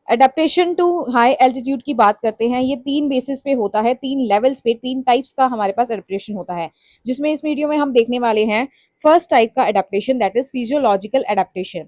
Adaptation to high altitude की बात करते हैं, ये 3 बेसिस पे होता है, 3 लेवल्स पे, 3 टाइप्स का हमारे पास अडेप्टेशन होता है, जिसमें इस वीडियो में हम देखने वाले हैं फर्स्ट टाइप का adaptation, that is physiological adaptation.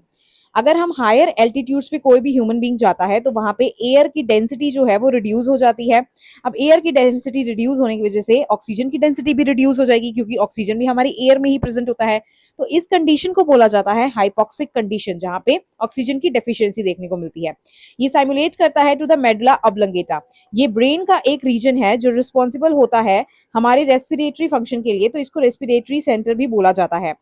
अगर हम हायर एल्टीट्यूड्स पे कोई भी ह्यूमन बीइंग जाता है तो वहां पे एयर की डेंसिटी जो है वो रिड्यूस हो जाती है। अब एयर की डेंसिटी रिड्यूस होने की वजह से ऑक्सीजन की डेंसिटी भी रिड्यूस हो जाएगी, क्योंकि ऑक्सीजन भी हमारी एयर में ही प्रेजेंट होता है। तो इस कंडीशन को बोला जाता है हाइपोक्सिक कंडीशन, जहां पे ऑक्सीजन की डेफिशिएंसी देखने को मिलती है। ये साइमुलेट करता है टू द मेडुला ऑब्लंगेटा। ये ब्रेन का एक रीजन है जो रिस्पॉन्सिबल होता है हमारे रेस्पिरेटरी फंक्शन के लिए, तो इसको रेस्पिरेटरी सेंटर भी बोला जाता है।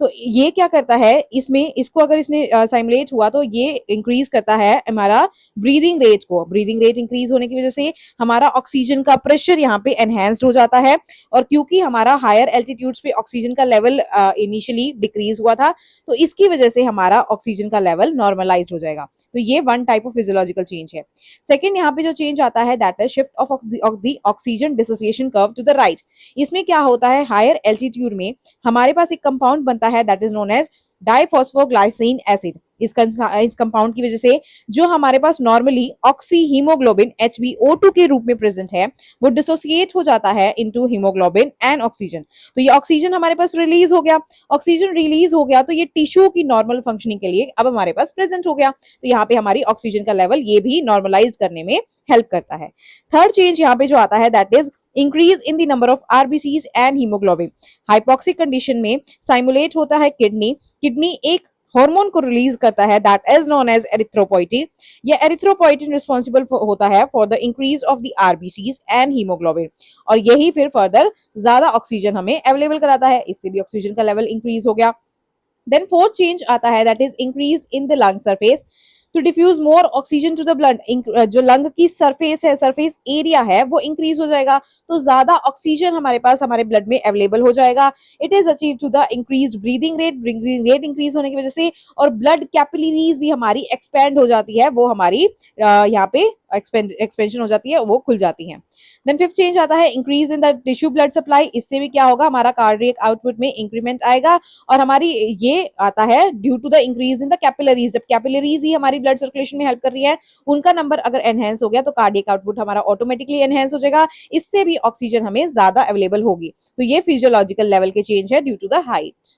तो ये क्या करता है, इसमें इसको अगर इसने साइमुलेट हुआ तो ये इंक्रीज करता है हमारा ब्रीदिंग रेट को। ब्रीदिंग रेट इंक्रीज होने की वजह से हमारा ऑक्सीजन का प्रेशर यहाँ पे एनहेंस्ड हो जाता है, और क्योंकि हमारा हायर एल्टीट्यूड्स पे ऑक्सीजन का लेवल इनिशियली डिक्रीज हुआ था, तो इसकी वजह से हमारा ऑक्सीजन का लेवल नॉर्मलाइज हो जाएगा। तो ये one type of physiological change है। सेकंड यहाँ पे जो चेंज आता है that is shift of the oxygen dissociation curve to the right. इसमें क्या होता है, हायर एल्टीट्यूड में हमारे पास एक कंपाउंड बनता है that is known as diphosphoglyceric acid. इस कंपाउंड की वजह से जो हमारे पास नॉर्मली ऑक्सी हीमोग्लोबिन HbO2 के रूप में प्रेजेंट है, वो डिसोसिएट हो जाता है इनटू हीमोग्लोबिन एंड ऑक्सीजन। तो ये ऑक्सीजन हमारे पास रिलीज हो गया। ऑक्सीजन रिलीज हो गया तो ये टिश्यू की नॉर्मल फंक्शनिंग के लिए अब हमारे पास प्रेजेंट हो गया। तो यहाँ पे हमारी ऑक्सीजन का लेवल ये भी नॉर्मलाइज करने में हेल्प करता है। थर्ड चेंज यहाँ पे जो आता है that is increase in the number of RBCs and haemoglobin. Hypoxic condition में साइमुलेट होता है किडनी। किडनी एक हार्मोन को रिलीज करता है that is known as erythropoietin. ये एरिथ्रोपोइटिन रिस्पॉन्सिबल होता है for the increase of the RBCs and haemoglobin, और यही फिर फर्दर ज्यादा ऑक्सीजन हमें अवेलेबल कराता है। इससे भी ऑक्सीजन का लेवल इंक्रीज हो गया। देन फोर्थ चेंज आता है that is increase in the lung surface to diffuse more oxygen to the blood. जो लंग की सरफेस है, सरफेस एरिया है, वो इंक्रीज हो जाएगा, तो ज्यादा ऑक्सीजन हमारे पास हमारे ब्लड में अवेलेबल हो जाएगा। It is achieve to the increase breathing rate. Breathing rate increase होने की वजह से और ब्लड कैपिलरीज भी हमारी एक्सपेंड हो जाती है, वो हमारी यहाँ पे एक्सपेंशन हो जाती है, वो खुल जाती है। देन फिफ्थ चेंज आता है increase in the tissue blood supply. इससे भी क्या होगा, हमारा कार्डियक आउटपुट में इंक्रीमेंट आएगा, और हमारी ये आता है due to the increase in the capillaries. जब कैपिलरीज ही हमारी ब्लड सर्कुलेशन में हेल्प कर रही है, उनका नंबर अगर एनहेंस हो गया तो कार्डियक आउटपुट हमारा ऑटोमेटिकली एनहेंस हो जाएगा। इससे भी ऑक्सीजन हमें ज्यादा अवेलेबल होगी। तो ये फिजियोलॉजिकल लेवल के चेंज है ड्यू टू द हाइट।